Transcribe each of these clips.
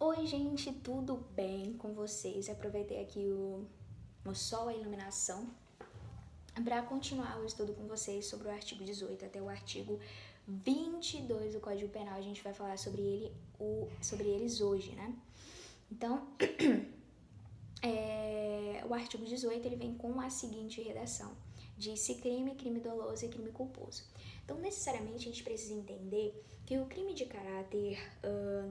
Oi, gente, tudo bem com vocês? Aproveitei aqui o sol, a iluminação, para continuar o estudo com vocês sobre o artigo 18 até o artigo 22 do Código Penal. A gente vai falar sobre eles hoje, né? Então, o artigo 18 ele vem com a seguinte redação: diz-se crime, crime doloso e crime culposo. Então, necessariamente, a gente precisa entender que o crime de caráter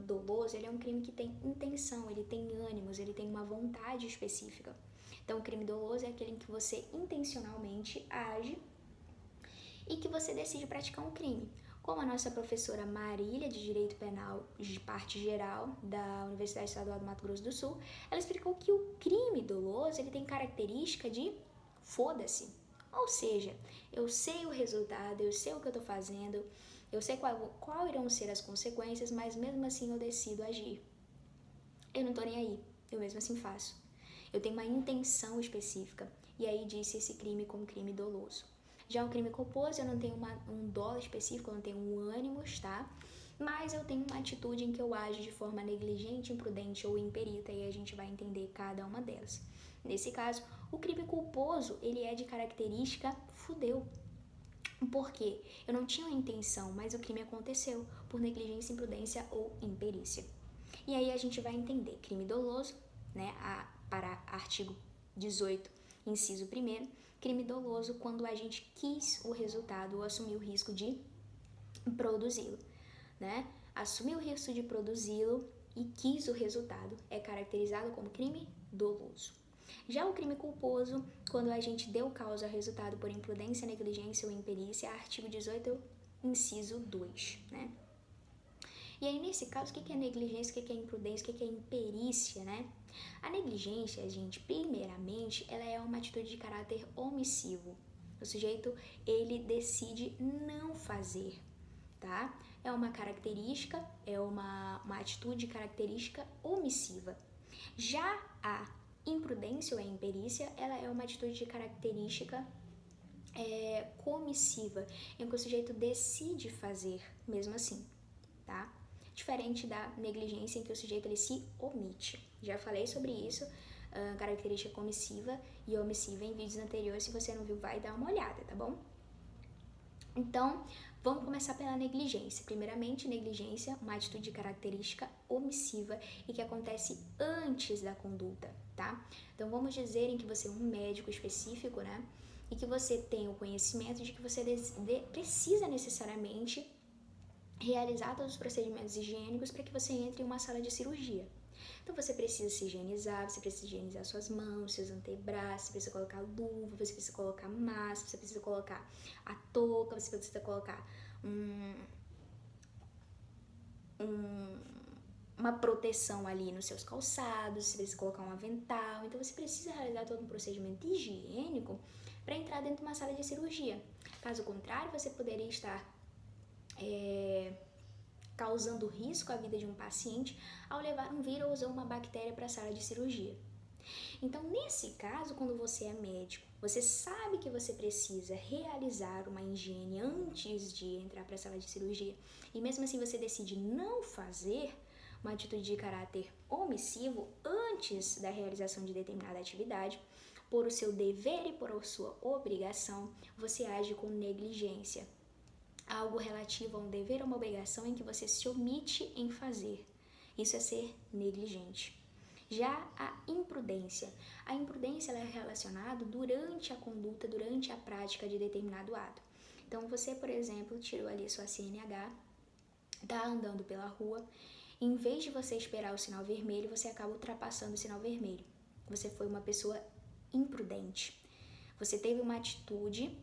doloso ele é um crime que tem intenção, ele tem ânimos, ele tem uma vontade específica. Então, o crime doloso é aquele em que você intencionalmente age e que você decide praticar um crime. Como a nossa professora Marília, de Direito Penal, de parte geral, da Universidade Estadual do Mato Grosso do Sul, ela explicou que o crime doloso ele tem característica de foda-se. Ou seja, eu sei o resultado, eu sei o que eu estou fazendo, eu sei qual irão ser as consequências, mas mesmo assim eu decido agir. Eu não estou nem aí, eu mesmo assim faço. Eu tenho uma intenção específica, e aí disse esse crime como crime doloso. Já o crime culposo, eu não tenho um dolo específico, eu não tenho um ânimos, tá? Mas eu tenho uma atitude em que eu ajo de forma negligente, imprudente ou imperita, e a gente vai entender cada uma delas. Nesse caso, o crime culposo, ele é de característica fudeu. Por quê? Eu não tinha a intenção, mas o crime aconteceu por negligência, imprudência ou imperícia. E aí a gente vai entender crime doloso, né, para artigo 18, inciso 1º, crime doloso quando a gente quis o resultado ou assumiu o risco de produzi-lo, né? Assumir o risco de produzi-lo e quis o resultado é caracterizado como crime doloso. Já o crime culposo, quando a gente deu causa ao resultado por imprudência, negligência ou imperícia, artigo 18, inciso 2, né? E aí, nesse caso, o que é negligência, o que é imprudência, o que é imperícia, né? A negligência, gente, primeiramente, ela é uma atitude de caráter omissivo. O sujeito, ele decide não fazer, tá? É uma característica, é uma atitude característica omissiva. Já a imprudência ou a imperícia, ela é uma atitude de característica comissiva, em que o sujeito decide fazer mesmo assim, tá? Diferente da negligência, em que o sujeito ele se omite. Já falei sobre isso, característica comissiva e omissiva em vídeos anteriores. Se você não viu, vai dar uma olhada, tá bom? Então, vamos começar pela negligência. Primeiramente, negligência, uma atitude de característica omissiva e que acontece antes da conduta, tá? Então, vamos dizer em que você é um médico específico, né? E que você tem o conhecimento de que você precisa necessariamente realizar todos os procedimentos higiênicos para que você entre em uma sala de cirurgia. Então você precisa se higienizar, você precisa higienizar suas mãos, seus antebraços, você precisa colocar luva, você precisa colocar máscara, você precisa colocar a touca, você precisa colocar uma proteção ali nos seus calçados, você precisa colocar um avental. Então você precisa realizar todo um procedimento higiênico para entrar dentro de uma sala de cirurgia. Caso contrário, você poderia estar causando risco à vida de um paciente ao levar um vírus ou uma bactéria para a sala de cirurgia. Então, nesse caso, quando você é médico, você sabe que você precisa realizar uma higiene antes de entrar para a sala de cirurgia e mesmo assim você decide não fazer uma atitude de caráter omissivo antes da realização de determinada atividade, por o seu dever e por a sua obrigação, você age com negligência. Algo relativo a um dever ou uma obrigação em que você se omite em fazer. Isso é ser negligente. Já a imprudência ela é relacionada durante a conduta, durante a prática de determinado ato. Então você, por exemplo, tirou ali sua CNH, está andando pela rua, em vez de você esperar o sinal vermelho, você acaba ultrapassando o sinal vermelho. Você foi uma pessoa imprudente. Você teve uma atitude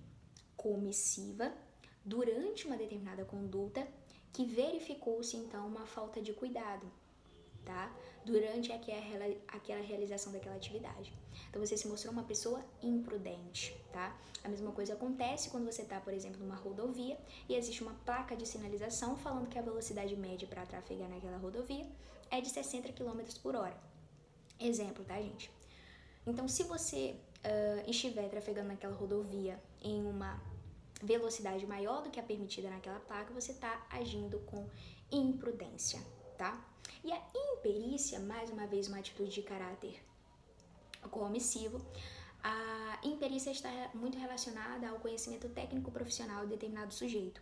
comissiva durante uma determinada conduta que verificou-se então uma falta de cuidado, tá? Durante aquela realização daquela atividade. Então você se mostrou uma pessoa imprudente, tá? A mesma coisa acontece quando você está, por exemplo, numa rodovia e existe uma placa de sinalização falando que a velocidade média para trafegar naquela rodovia é de 60 km por hora. Exemplo, tá, gente? Então, se você estiver trafegando naquela rodovia em uma velocidade maior do que a permitida naquela placa, você está agindo com imprudência, tá? E a imperícia, mais uma vez, uma atitude de caráter comissivo. A imperícia está muito relacionada ao conhecimento técnico profissional de determinado sujeito.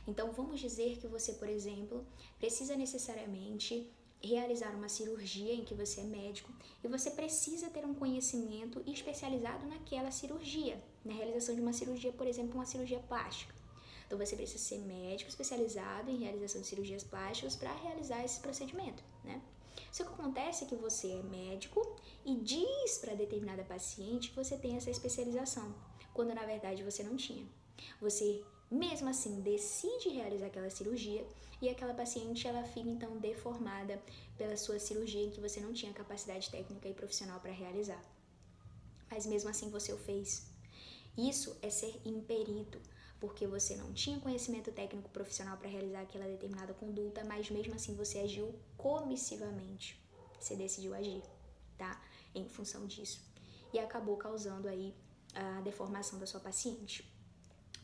Então, vamos dizer que você, por exemplo, precisa necessariamente realizar uma cirurgia em que você é médico e você precisa ter um conhecimento especializado naquela cirurgia, na realização de uma cirurgia, por exemplo, uma cirurgia plástica. Então, você precisa ser médico especializado em realização de cirurgias plásticas para realizar esse procedimento, né? Só que acontece que você é médico e diz para determinada paciente que você tem essa especialização, quando na verdade você não tinha. Você, mesmo assim, decide realizar aquela cirurgia e aquela paciente ela fica então deformada pela sua cirurgia em que você não tinha capacidade técnica e profissional para realizar. Mas mesmo assim você o fez. Isso é ser imperito, porque você não tinha conhecimento técnico profissional para realizar aquela determinada conduta, mas mesmo assim você agiu comissivamente. Você decidiu agir, tá? Em função disso. E acabou causando aí a deformação da sua paciente.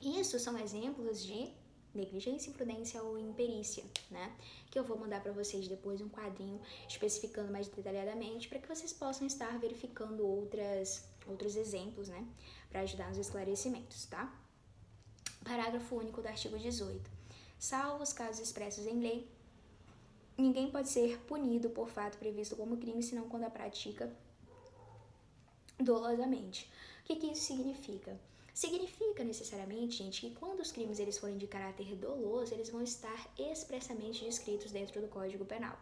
Isso são exemplos de negligência, imprudência ou imperícia, né? Que eu vou mandar para vocês depois um quadrinho especificando mais detalhadamente para que vocês possam estar verificando outros exemplos, né? Para ajudar nos esclarecimentos, tá? Parágrafo único do artigo 18. Salvo os casos expressos em lei, ninguém pode ser punido por fato previsto como crime senão quando a pratica dolosamente. O que isso significa? Significa necessariamente, gente, que quando os crimes eles forem de caráter doloso, eles vão estar expressamente descritos dentro do Código Penal.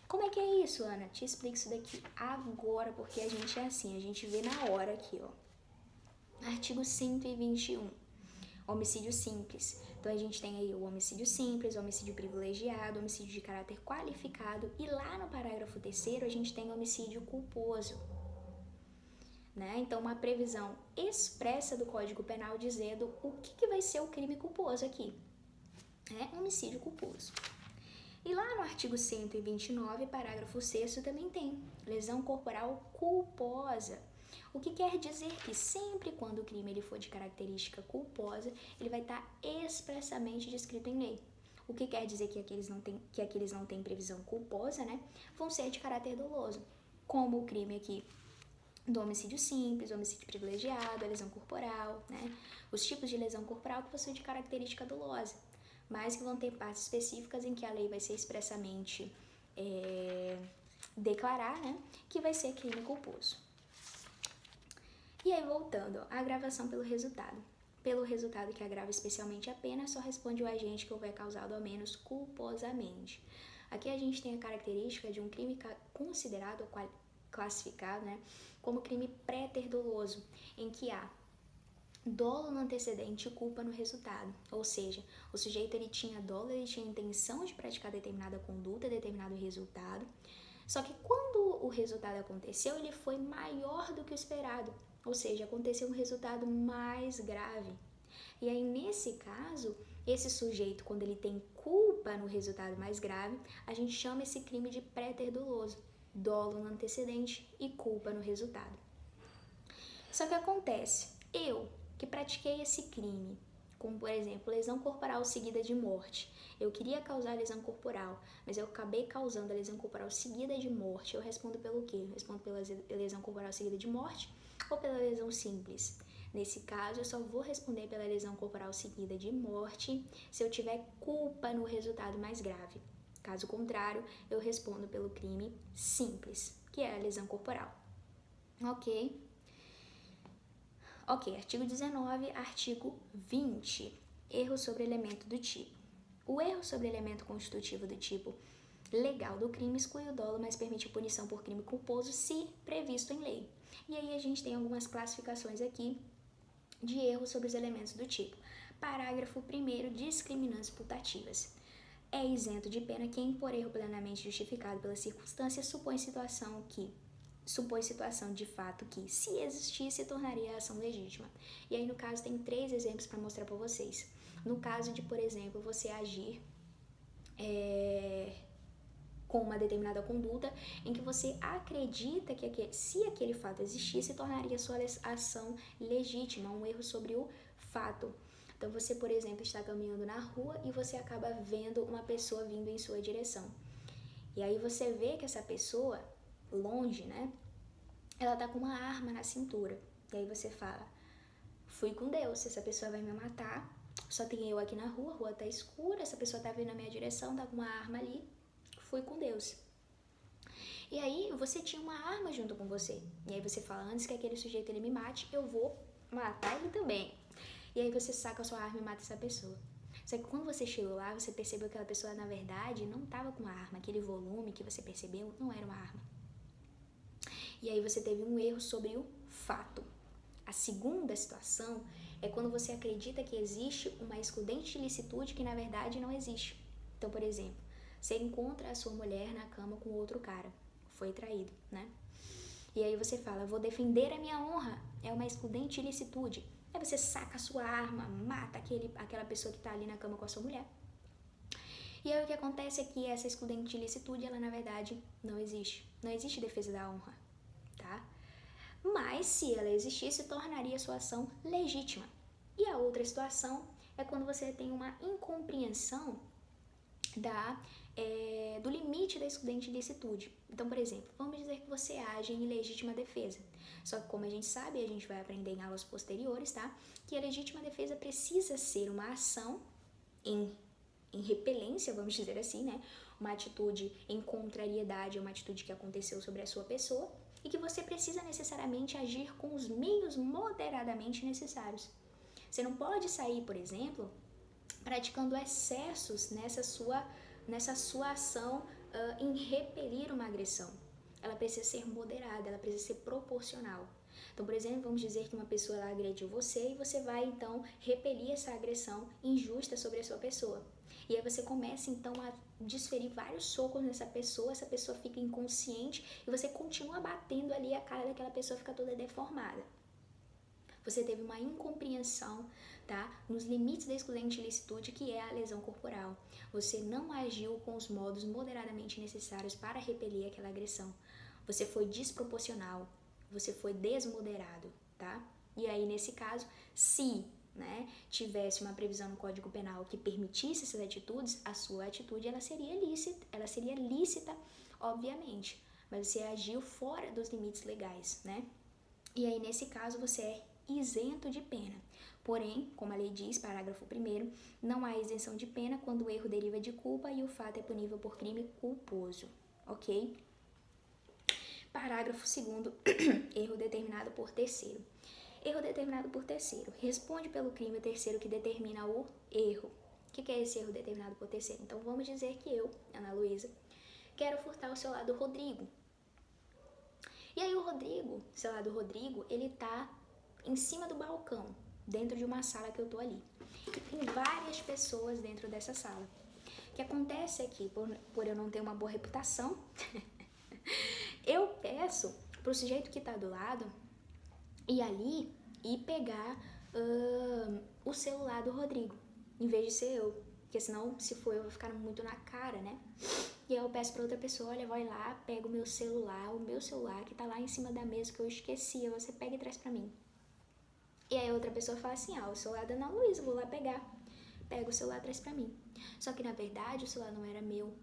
Como é que é isso, Ana? Te explico isso daqui agora, porque a gente é assim, a gente vê na hora aqui, ó. Artigo 121. Homicídio simples. Então a gente tem aí o homicídio simples, o homicídio privilegiado, o homicídio de caráter qualificado e lá no parágrafo 3º a gente tem o homicídio culposo. Né? Então uma previsão expressa do Código Penal dizendo o que vai ser o crime culposo aqui. Homicídio culposo. E lá no artigo 129, parágrafo 6º também tem lesão corporal culposa. O que quer dizer que sempre quando o crime ele for de característica culposa, ele vai estar expressamente descrito em lei. O que quer dizer que aqueles não têm previsão culposa, né? Vão ser de caráter doloso, como o crime aqui do homicídio simples, homicídio privilegiado, a lesão corporal, né? Os tipos de lesão corporal que possuem de característica dolosa, mas que vão ter partes específicas em que a lei vai ser expressamente declarar, né? Que vai ser crime culposo. E aí, voltando, a agravação pelo resultado. Pelo resultado que agrava especialmente a pena, só responde o agente que houver causado ao menos culposamente. Aqui a gente tem a característica de um crime considerado ou classificado, né, como crime pré-ter-doloso, em que há dolo no antecedente e culpa no resultado. Ou seja, o sujeito ele tinha dolo, ele tinha intenção de praticar determinada conduta, determinado resultado, só que quando o resultado aconteceu, ele foi maior do que o esperado. Ou seja, aconteceu um resultado mais grave. E aí, nesse caso, esse sujeito, quando ele tem culpa no resultado mais grave, a gente chama esse crime de pré-ter doloso. Dolo no antecedente e culpa no resultado. Só que acontece, eu que pratiquei esse crime, como por exemplo, lesão corporal seguida de morte. Eu queria causar lesão corporal, mas eu acabei causando a lesão corporal seguida de morte. Eu respondo pelo quê? Eu respondo pela lesão corporal seguida de morte ou pela lesão simples? Nesse caso, eu só vou responder pela lesão corporal seguida de morte se eu tiver culpa no resultado mais grave. Caso contrário, eu respondo pelo crime simples, que é a lesão corporal. Ok? Ok, artigo 19, artigo 20. Erro sobre elemento do tipo. O erro sobre elemento constitutivo do tipo legal do crime exclui o dolo, mas permite punição por crime culposo se previsto em lei. E aí a gente tem algumas classificações aqui de erros sobre os elementos do tipo. Parágrafo 1º, discriminantes putativas. É isento de pena quem, por erro plenamente justificado pelas circunstâncias, supõe situação de fato que, se existisse, tornaria a ação legítima. E aí, no caso, tem 3 exemplos para mostrar para vocês. No caso de, por exemplo, você agir com uma determinada conduta em que você acredita que se aquele fato existisse, tornaria sua ação legítima, um erro sobre o fato. Então, você, por exemplo, está caminhando na rua e você acaba vendo uma pessoa vindo em sua direção. E aí você vê que essa pessoa, longe, né? Ela tá com uma arma na cintura. E aí você fala, fui com Deus, essa pessoa vai me matar. Só tem eu aqui na rua, a rua tá escura, essa pessoa tá vindo na minha direção, tá com uma arma ali. Fui com Deus. E aí você tinha uma arma junto com você. E aí você fala, antes que aquele sujeito ele me mate, eu vou matar ele também. E aí você saca a sua arma e mata essa pessoa. Só que quando você chegou lá, você percebeu que aquela pessoa, na verdade, não estava com uma arma. Aquele volume que você percebeu não era uma arma. E aí você teve um erro sobre o fato. A segunda situação é quando você acredita que existe uma excludente de licitude que, na verdade, não existe. Então, por exemplo, você encontra a sua mulher na cama com outro cara. Foi traído, né? E aí você fala, vou defender a minha honra. É uma excludente de licitude. Aí você saca a sua arma, mata aquela pessoa que tá ali na cama com a sua mulher. E aí o que acontece é que essa excludente de licitude, ela na verdade não existe. Não existe defesa da honra, tá? Mas se ela existisse, tornaria a sua ação legítima. E a outra situação é quando você tem uma incompreensão do limite da excludente de licitude. Então, por exemplo, vamos dizer que você age em legítima defesa. Só que como a gente sabe, a gente vai aprender em aulas posteriores, tá? Que a legítima defesa precisa ser uma ação em repelência, vamos dizer assim, né? Uma atitude em contrariedade, uma atitude que aconteceu sobre a sua pessoa e que você precisa necessariamente agir com os meios moderadamente necessários. Você não pode sair, por exemplo, praticando excessos nessa sua ação em repelir uma agressão. Ela precisa ser moderada, ela precisa ser proporcional. Então, por exemplo, vamos dizer que uma pessoa ela agrediu você e você vai, então, repelir essa agressão injusta sobre a sua pessoa. E aí você começa, então, a desferir vários socos nessa pessoa, essa pessoa fica inconsciente e você continua batendo ali, a cara daquela pessoa fica toda deformada. Você teve uma incompreensão, tá? Nos limites da excludente licitude, que é a lesão corporal. Você não agiu com os modos moderadamente necessários para repelir aquela agressão. Você foi desproporcional, você foi desmoderado, tá? E aí, nesse caso, se tivesse uma previsão no Código Penal que permitisse essas atitudes, a sua atitude ela seria lícita, obviamente, mas você agiu fora dos limites legais, né? E aí, nesse caso, você é isento de pena. Porém, como a lei diz, parágrafo 1º, não há isenção de pena quando o erro deriva de culpa e o fato é punível por crime culposo, ok? Parágrafo 2º, erro determinado por terceiro. Erro determinado por terceiro. Responde pelo crime o terceiro que determina o erro. O que é esse erro determinado por terceiro? Então, vamos dizer que eu, Ana Luísa, quero furtar o celular do Rodrigo. E aí o Rodrigo, sei lá, ele tá em cima do balcão, dentro de uma sala que eu tô ali. E tem várias pessoas dentro dessa sala. O que acontece é que, por eu não ter uma boa reputação, eu peço pro sujeito que tá do lado ir ali e pegar o celular do Rodrigo, em vez de ser eu. Porque senão, se for eu, vou ficar muito na cara, né? E aí eu peço pra outra pessoa, olha, vai lá, pega o meu celular que tá lá em cima da mesa que eu esqueci, você pega e traz pra mim. E aí outra pessoa fala assim, o celular da Ana Luísa, vou lá pegar. Pega o celular e traz pra mim. Só que na verdade o celular não era meu,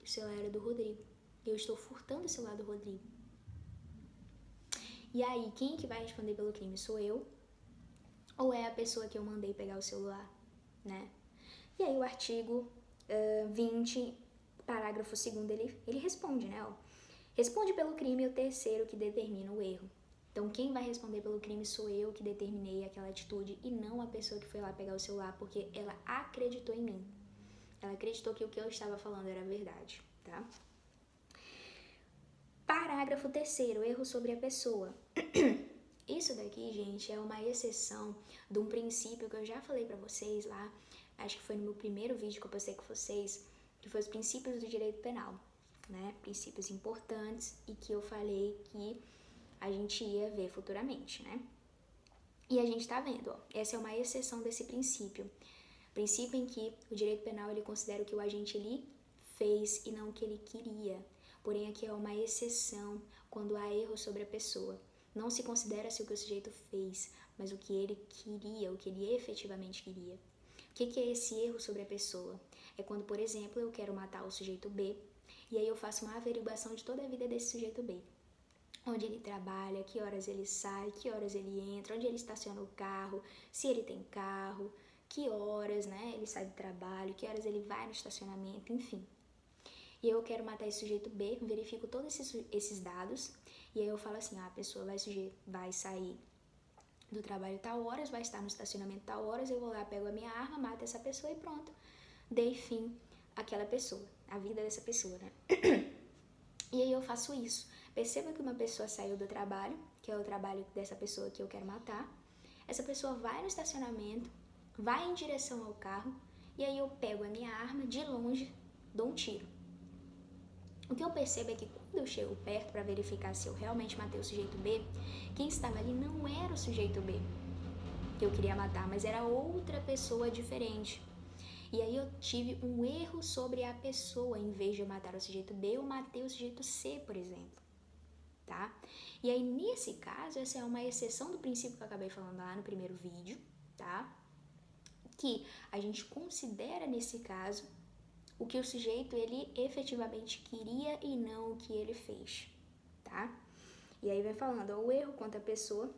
o celular era do Rodrigo. Eu estou furtando o celular do Rodrigo. E aí, quem que vai responder pelo crime? Sou eu? Ou é a pessoa que eu mandei pegar o celular, né? E aí o artigo 20, parágrafo 2º, ele responde, né? Responde pelo crime o terceiro que determina o erro. Então, quem vai responder pelo crime sou eu que determinei aquela atitude e não a pessoa que foi lá pegar o celular, porque ela acreditou em mim. Ela acreditou que o que eu estava falando era verdade, tá? Parágrafo 3º, erro sobre a pessoa. Isso daqui, gente, é uma exceção de um princípio que eu já falei pra vocês lá, acho que foi no meu primeiro vídeo que eu postei com vocês, que foi os princípios do direito penal, né? Princípios importantes e que eu falei que a gente ia ver futuramente, né? E a gente tá vendo, essa é uma exceção desse princípio. Princípio em que o direito penal ele considera o que o agente ali fez e não o que ele queria. Porém, aqui é uma exceção quando há erro sobre a pessoa. Não se considera-se o que o sujeito fez, mas o que ele queria, o que ele efetivamente queria. O que é esse erro sobre a pessoa? É quando, por exemplo, eu quero matar o sujeito B E aí eu faço uma averiguação de toda a vida desse sujeito B. Onde ele trabalha, que horas ele sai, que horas ele entra, onde ele estaciona o carro, se ele tem carro, que horas, né, ele sai do trabalho, que horas ele vai no estacionamento, enfim. E eu quero matar esse sujeito B, verifico todos esses dados, e aí eu falo assim, a pessoa vai sair do trabalho tal horas, vai estar no estacionamento tal horas, eu vou lá, pego a minha arma, mato essa pessoa e pronto. Dei fim àquela pessoa, à vida dessa pessoa, né? E aí eu faço isso. Perceba que uma pessoa saiu do trabalho, que é o trabalho dessa pessoa que eu quero matar. Essa pessoa vai no estacionamento, vai em direção ao carro, e aí eu pego a minha arma, de longe, dou um tiro. O que eu percebo é que quando eu chego perto para verificar se eu realmente matei o sujeito B, quem estava ali não era o sujeito B que eu queria matar, mas era outra pessoa diferente. E aí eu tive um erro sobre a pessoa. Em vez de eu matar o sujeito B, eu matei o sujeito C, por exemplo. Tá? E aí, nesse caso, essa é uma exceção do princípio que eu acabei falando lá no primeiro vídeo, tá? Que a gente considera, nesse caso, o que o sujeito, ele efetivamente queria e não o que ele fez, tá? E aí vai falando, ó, o erro contra a pessoa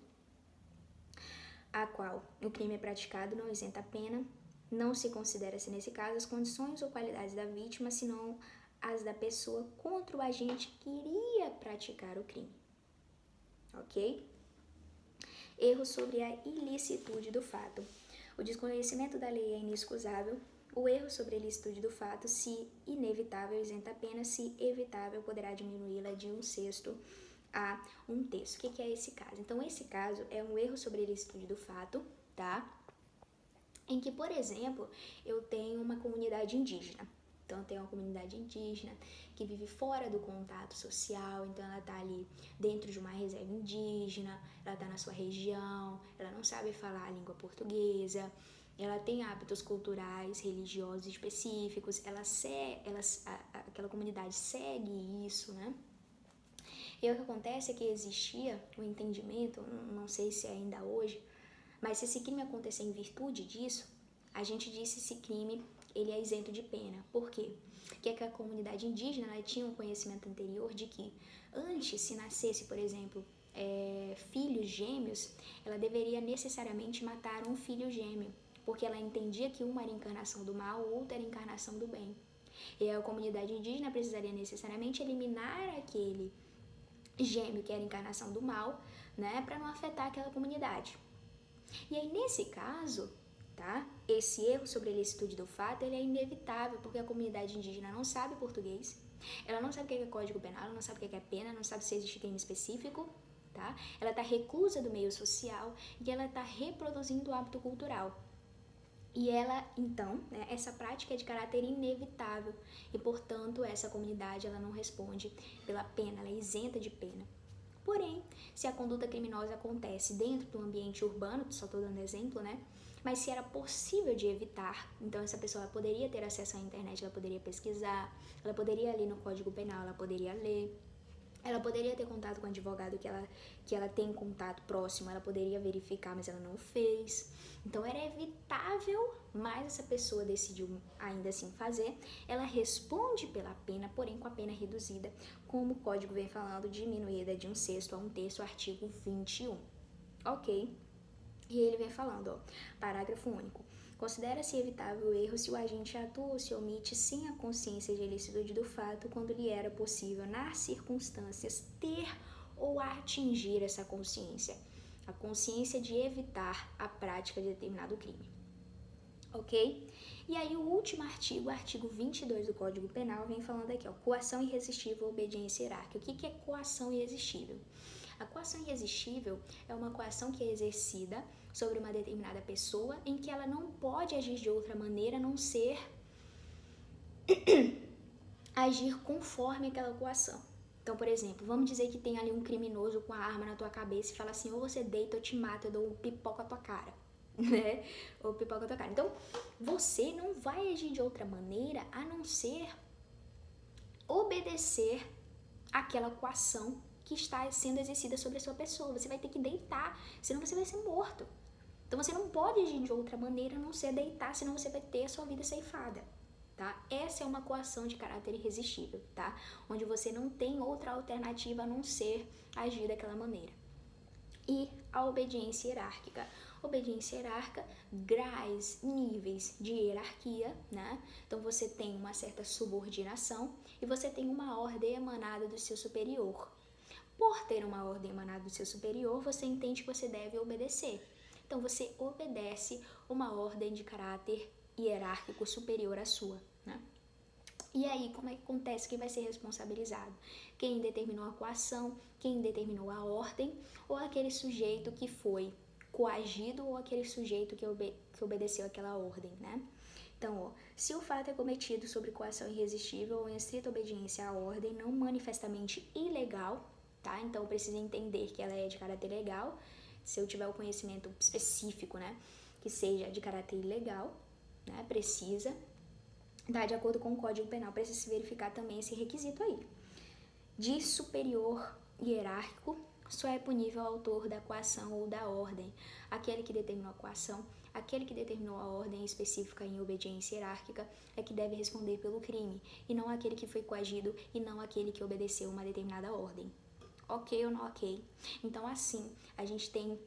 a qual o crime é praticado não isenta a pena, não se considera-se, nesse caso, as condições ou qualidades da vítima, senão as da pessoa contra o agente que iria praticar o crime. Ok? Erro sobre a ilicitude do fato. O desconhecimento da lei é inexcusável. O erro sobre a ilicitude do fato, se inevitável, isenta a pena, se evitável, poderá diminuí-la de 1/6 a 1/3. O que é esse caso? Então, esse caso é um erro sobre a ilicitude do fato, tá? Em que, por exemplo, eu tenho uma comunidade indígena. Então, tem uma comunidade indígena que vive fora do contato social, então ela tá ali dentro de uma reserva indígena, ela tá na sua região, ela não sabe falar a língua portuguesa, ela tem hábitos culturais, religiosos específicos, aquela comunidade segue isso, né? E o que acontece é que existia o entendimento, não sei se é ainda hoje, mas se esse crime acontecer em virtude disso, a gente diz que esse crime ele é isento de pena. Por quê? Porque a comunidade indígena ela tinha um conhecimento anterior de que antes, se nascesse, por exemplo, filhos gêmeos, ela deveria necessariamente matar um filho gêmeo, porque ela entendia que uma era encarnação do mal, outra era encarnação do bem. E a comunidade indígena precisaria necessariamente eliminar aquele gêmeo que era encarnação do mal, né, para não afetar aquela comunidade. E aí, nesse caso, tá, esse erro sobre a ilicitude do fato, ele é inevitável, porque a comunidade indígena não sabe português, ela não sabe o que é Código Penal, ela não sabe o que é pena, não sabe se existe crime específico, tá? Ela está reclusa do meio social e ela está reproduzindo o hábito cultural. E ela, então, né, essa prática é de caráter inevitável e, portanto, essa comunidade ela não responde pela pena, ela é isenta de pena. Porém, se a conduta criminosa acontece dentro do ambiente urbano, só estou dando exemplo, né? Mas se era possível de evitar, então essa pessoa ela poderia ter acesso à internet, ela poderia pesquisar, ela poderia ler no Código Penal, ela poderia ler, ela poderia ter contato com o advogado que ela tem contato próximo, ela poderia verificar, mas ela não fez. Então era evitável, mas essa pessoa decidiu ainda assim fazer. Ela responde pela pena, porém com a pena reduzida, como o código vem falando, diminuída de 1/6 a 1/3, artigo 21. Ok? E ele vem falando, ó, parágrafo único. Considera-se evitável o erro se o agente atua ou se omite sem a consciência de ilicitude do fato quando lhe era possível, nas circunstâncias, ter ou atingir essa consciência. A consciência de evitar a prática de determinado crime. Ok? E aí o último artigo, o artigo 22 do Código Penal, vem falando aqui, ó, coação irresistível, obediência hierárquica. O que é coação irresistível? A coação irresistível é uma coação que é exercida sobre uma determinada pessoa em que ela não pode agir de outra maneira a não ser agir conforme aquela coação. Então, por exemplo, vamos dizer que tem ali um criminoso com a arma na tua cabeça e fala assim, ou você deita, eu te mato, eu dou um pipoca à tua cara, né? Ou pipoca à tua cara. Então, você não vai agir de outra maneira a não ser obedecer aquela coação que está sendo exercida sobre a sua pessoa. Você vai ter que deitar, senão você vai ser morto. Então você não pode agir de outra maneira a não ser deitar, senão você vai ter a sua vida ceifada. tá? Essa é uma coação de caráter irresistível, tá? Onde você não tem outra alternativa a não ser agir daquela maneira. E a obediência hierárquica. Obediência hierárquica, graus, níveis de hierarquia, né? Então você tem uma certa subordinação e você tem uma ordem emanada do seu superior. Por ter uma ordem emanada do seu superior, você entende que você deve obedecer. Então você obedece uma ordem de caráter hierárquico superior à sua, né? E aí, como é que acontece? Quem vai ser responsabilizado? Quem determinou a coação, quem determinou a ordem, ou aquele sujeito que foi coagido, ou aquele sujeito que obedeceu aquela ordem, né? Então, ó, se o fato é cometido sobre coação irresistível ou em estrita obediência à ordem não manifestamente ilegal, tá? Então, precisa entender que ela é de caráter legal, se eu tiver o conhecimento específico, né, que seja de caráter ilegal, né, precisa, tá? De acordo com o Código Penal, precisa se verificar também esse requisito aí. De superior hierárquico, só é punível o autor da coação ou da ordem, aquele que determinou a coação, aquele que determinou a ordem específica em obediência hierárquica é que deve responder pelo crime, e não aquele que foi coagido e não aquele que obedeceu uma determinada ordem. Ok ou não ok? Então, assim, a gente tem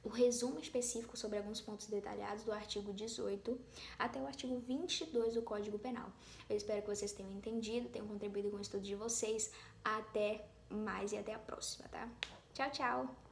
o resumo específico sobre alguns pontos detalhados do artigo 18 até o artigo 22 do Código Penal. Eu espero que vocês tenham entendido, tenham contribuído com o estudo de vocês. Até mais e até a próxima, tá? Tchau, tchau!